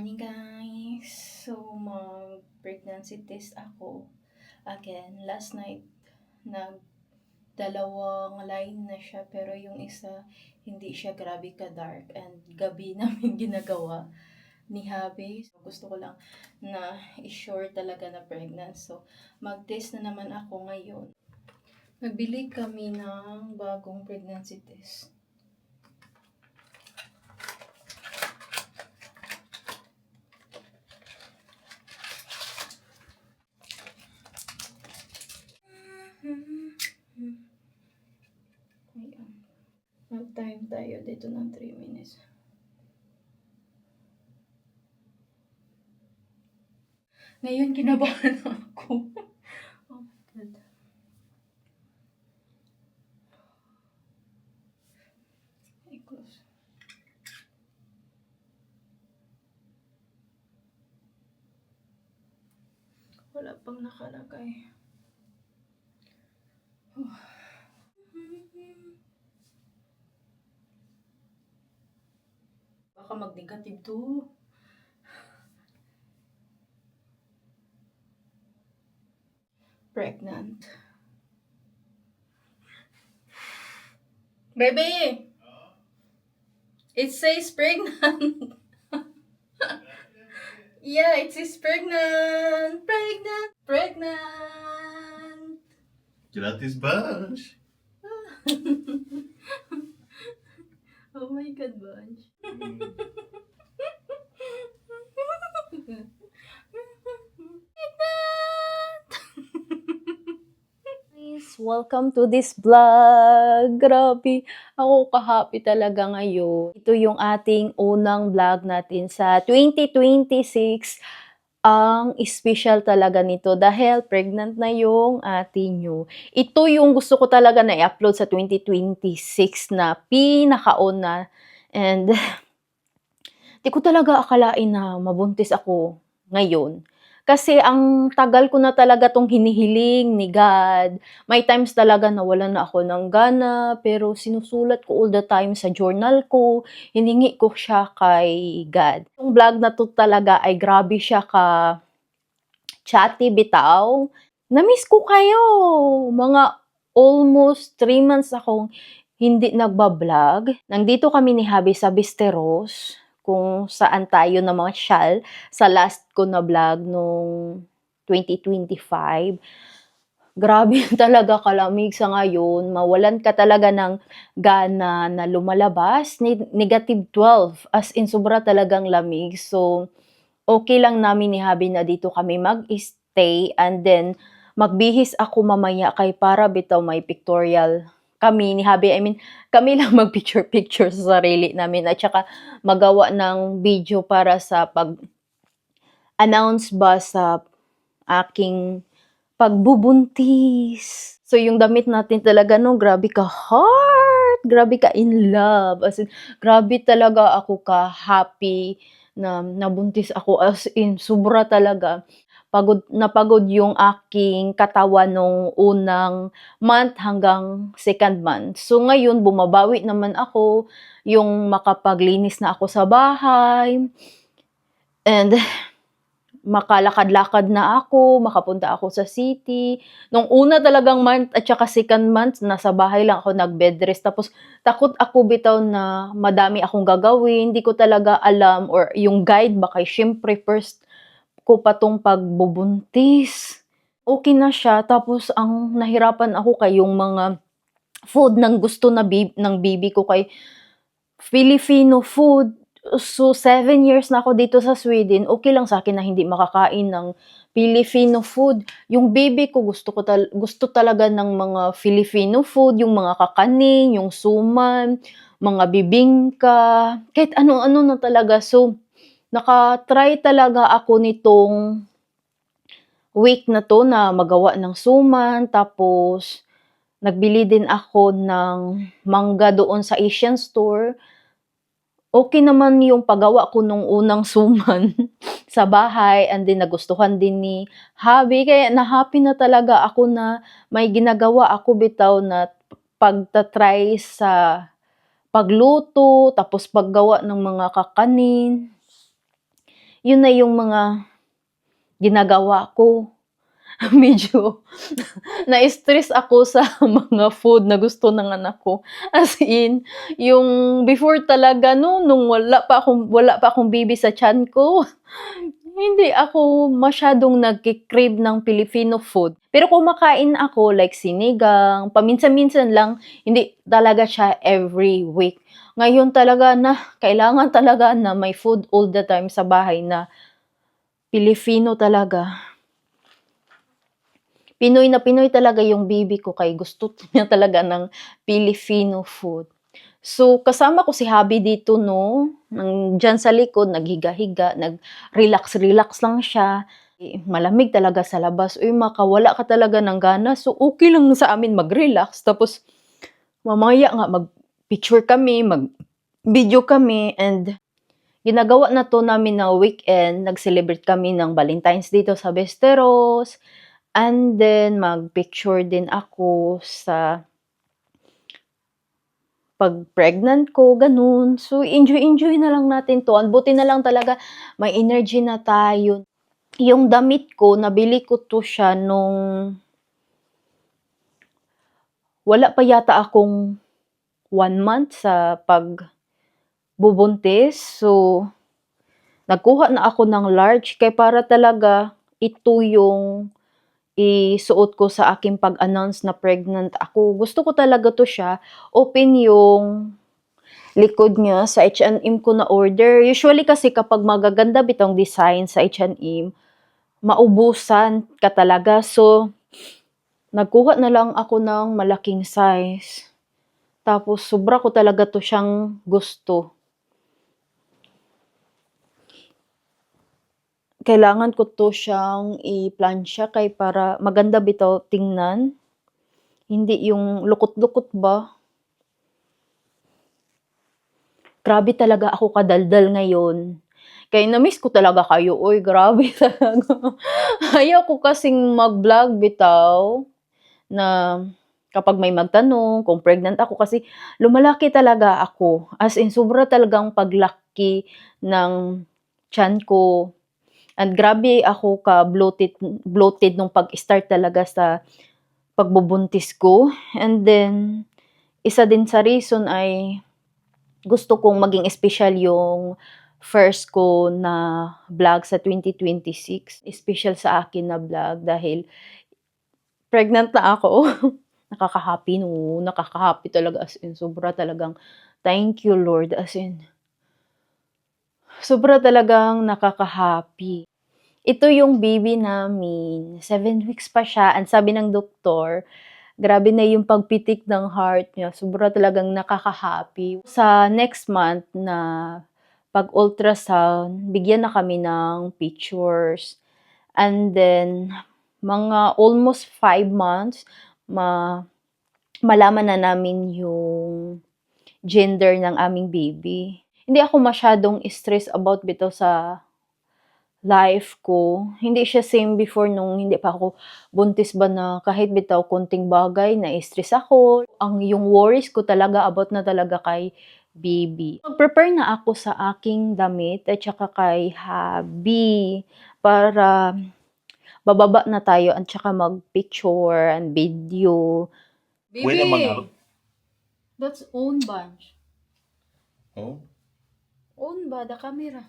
Morning guys! So mag-pregnancy test ako. Again, last night dalawang line na siya pero yung isa hindi siya grabe ka dark and gabi namin ginagawa ni Habi. So, gusto ko lang na i-sure talaga na pregnant. So mag-test na naman ako ngayon. Nagbili kami ng bagong pregnancy test. Ayan. Mag-time tayo dito ng 3 minutes. Ngayon, kinabahan ako. Oh my God. I-close. Wala pang nakalagay. Baka mag-negative to. Pregnant. Baby! It says pregnant. Yeah, it says pregnant. Pregnant. Pregnant. Gratis Bunch! Oh my God, Bunch. Guys, welcome to this vlog. Grabe, ako ka-happy talaga ngayon. Ito yung ating unang vlog natin sa 2026. Ang special talaga nito dahil pregnant na yung ating nyo. Ito yung gusto ko talaga na i-upload sa 2026 na pinakauna. And di ko talaga akalain na mabuntis ako ngayon. Kasi ang tagal ko na talaga tong hinihiling ni God. May times talaga na wala na ako ng gana, pero sinusulat ko all the time sa journal ko. Hiningi ko siya kay God. Yung vlog na to talaga ay grabe siya ka chatty bitaw. Namiss ko kayo. Mga almost 3 months akong hindi nagbablog. Nandito kami ni Habi sa Bisteros, kung saan tayo namasyal sa last ko na vlog nung 2025. Grabe talaga kalamig sa ngayon. Mawalan ka talaga ng gana na lumalabas. Negative 12. As in, sobra talagang lamig. So, okay lang namin ni Habi na dito kami mag-stay. And then, magbihis ako mamaya kay para bitaw may pictorial kami ni Habi. I mean, kami lang mag-picture-picture sa sarili namin at saka magawa ng video para sa pag-announce ba sa aking pagbubuntis. So, yung damit natin talaga, no, grabe ka heart, grabe ka in love. As in, grabe talaga ako ka happy na nabuntis ako. As in, sobra talaga. Pagod na pagod yung aking katawan nung unang month hanggang second month. So, ngayon, bumabawi naman ako yung makapaglinis na ako sa bahay. And makalakad-lakad na ako, makapunta ako sa city. Nung una talagang month at saka second month, nasa bahay lang ako nag-bed rest. Tapos takot ako bitaw na madami akong gagawin. Hindi ko talaga alam or yung guide ba kay syempre first ko pa tong pagbubuntis. Okay na siya. Tapos ang nahirapan ako kay yung mga food ng gusto na ng baby ko kay Filipino food. So, 7 years na ako dito sa Sweden, okay lang sa akin na hindi makakain ng Filipino food. Yung baby ko gusto talaga ng mga Filipino food, yung mga kakanin, yung suman, mga bibingka, kahit ano-ano na talaga. So, naka-try talaga ako nitong week na to na magawa ng suman, tapos nagbili din ako ng mangga doon sa Asian store. Okay naman yung paggawa ko nung unang suman sa bahay and then nagustuhan din ni Habi. Kaya na-happy na talaga ako na may ginagawa ako bitaw na pagtatry sa pagluto, tapos paggawa ng mga kakanin. yun na yung mga ginagawa ko. Medyo na-stress ako sa mga food na gusto ng anak ko. As in, yung before talaga no, nung wala pa akong baby sa tiyan ko, hindi ako masyadong nagki-crave ng Filipino food. Pero kumakain ako like sinigang, paminsan-minsan lang, hindi talaga siya every week. Ngayon talaga na kailangan talaga na may food all the time sa bahay na Filipino talaga. Pinoy na Pinoy talaga yung baby ko kay gusto niya talaga ng Filipino food. So, kasama ko si hubby dito, no? Diyan sa likod, naghiga-higa, nag-relax-relax lang siya. Malamig talaga sa labas. Uy, makawala ka talaga ng gana. So, okay lang sa amin mag-relax. Tapos, mamaya nga, mag-picture kami, mag-video kami, and ginagawa na to namin na weekend. Nag-celebrate kami ng Valentine's dito sa Besteros. And then, mag-picture din ako sa pag-pregnant ko, ganun. So, enjoy na lang natin to. Buti na lang talaga, may energy na tayo. Yung damit ko, nabili ko to siya nung wala pa yata akong 1 month sa pagbubuntis. So, nagkuha na ako ng large kaya para talaga ito yung isuot ko sa aking pag-announce na pregnant ako. Gusto ko talaga to siya. Open yung likod niya sa H&M ko na order. Usually kasi kapag magaganda bitong design sa H&M, maubusan ka talaga. So, nagkuha na lang ako ng malaking size. Tapos, sobra ko talaga to siyang gusto. Kailangan ko to siyang i-plansya kay para maganda bitaw tingnan. Hindi yung lukot-lukot ba? Grabe talaga ako kadaldal ngayon. Kaya na-miss ko talaga kayo. Uy, grabe talaga. Ayaw ko kasing mag-vlog bitaw na kapag may magtanong kung pregnant ako kasi lumalaki talaga ako. As in, sobra talagang paglaki ng tiyan ko. And grabe ako bloated nung pag-start talaga sa pagbubuntis ko. And then, isa din sa reason ay gusto kong maging special yung first ko na vlog sa 2026. Special sa akin na vlog dahil pregnant na ako. Nakaka-happy no. Nakaka-happy talaga as in. Sobra talagang thank you Lord as in. Sobra talagang nakaka-happy. Ito yung baby namin. 7 weeks pa siya. Ang sabi ng doktor, grabe na yung pagpitik ng heart niya. Sobra talagang nakaka-happy. Sa next month na pag-ultrasound, bigyan na kami ng pictures. And then, mga almost 5 months, malaman na namin yung gender ng aming baby. Hindi ako masyadong stress about bito sa life ko. Hindi siya same before nung hindi pa ako buntis ba na kahit bitaw konting bagay na stress ako. Yung worries ko talaga about na talaga kay baby. Mag-prepare na ako sa aking damit at saka kay hubby para bababa na tayo at saka mag-picture and video. Wait a minute. That's own bunch. Oh, Own ba the camera?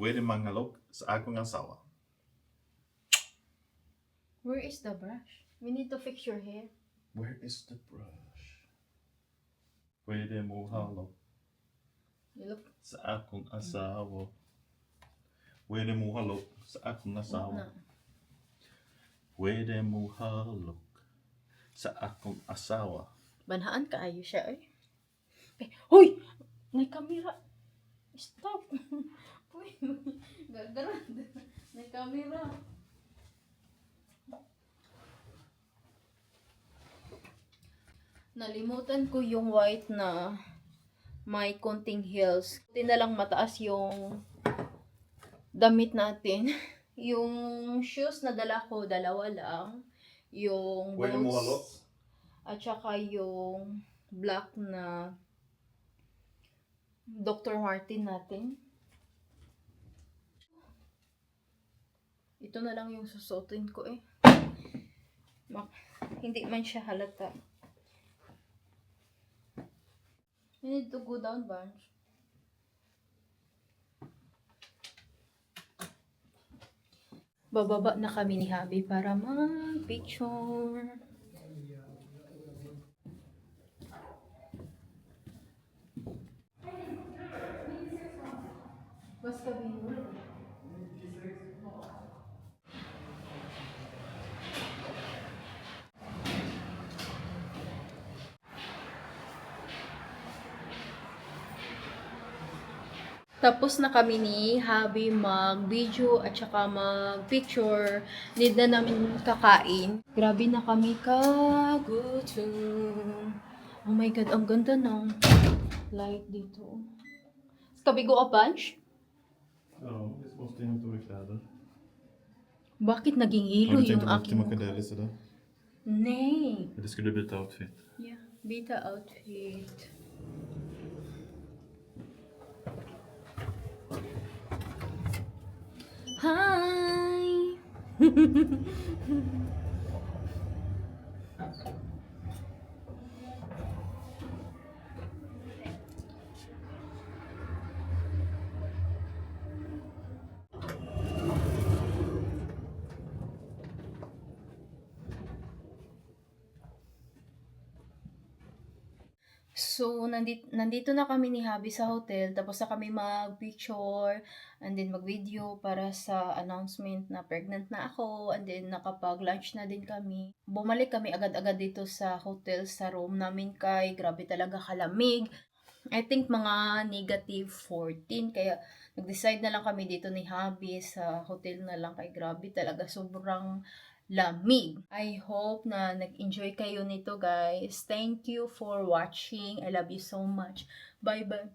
wait a mangalok sa akong asawa. Where is the brush? We need to fix your hair. Where is the brush? Pwede mo halok You look sa akong asawa. Pwede mo halok sa akong asawa. na. Pwede mo halok sa akong asawa. Banhaan kaayo siya eh. Hoy! May camera. Stop. Uy, gagara. May camera. Nalimutan ko yung white na may konting heels. Buti na lang mataas yung damit natin. Yung shoes na dala ko, dalawa lang. Yung Pwede mo halok. boots. At saka yung black na Dr. Martin natin. Ito na lang yung susuotin ko eh. Hindi man siya halata. You need to go down, Bunch. Bababa na kami ni Habi para mag-picture. Basta binuro. Tapos na kami ni Habi mag-video at saka mag-picture. Need na namin kakain. Grabe na kami kagutom. Oh my God, ang ganda ng light dito. Ska vi gå och bunch? Ja, vi måste hämta med kläder. Bakit naging Har hilo du yung tänkt att åka till aking mukha? Machiavellis idag? Nej. Eller skulle du byta outfit? Yeah, beta outfit. Hi. So, nandito na kami ni Habi sa hotel. Tapos na kami mag-picture and then mag-video para sa announcement na pregnant na ako. And then nakapag-lunch na din kami. Bumalik kami agad-agad dito sa hotel sa room namin kay grabe talaga kalamig. I think mga -14. Kaya nag-decide na lang kami dito ni Habi sa hotel na lang kay grabe talaga sobrang lamig. I hope na nag-enjoy kayo nito guys. Thank you for watching. I love you so much. Bye bye.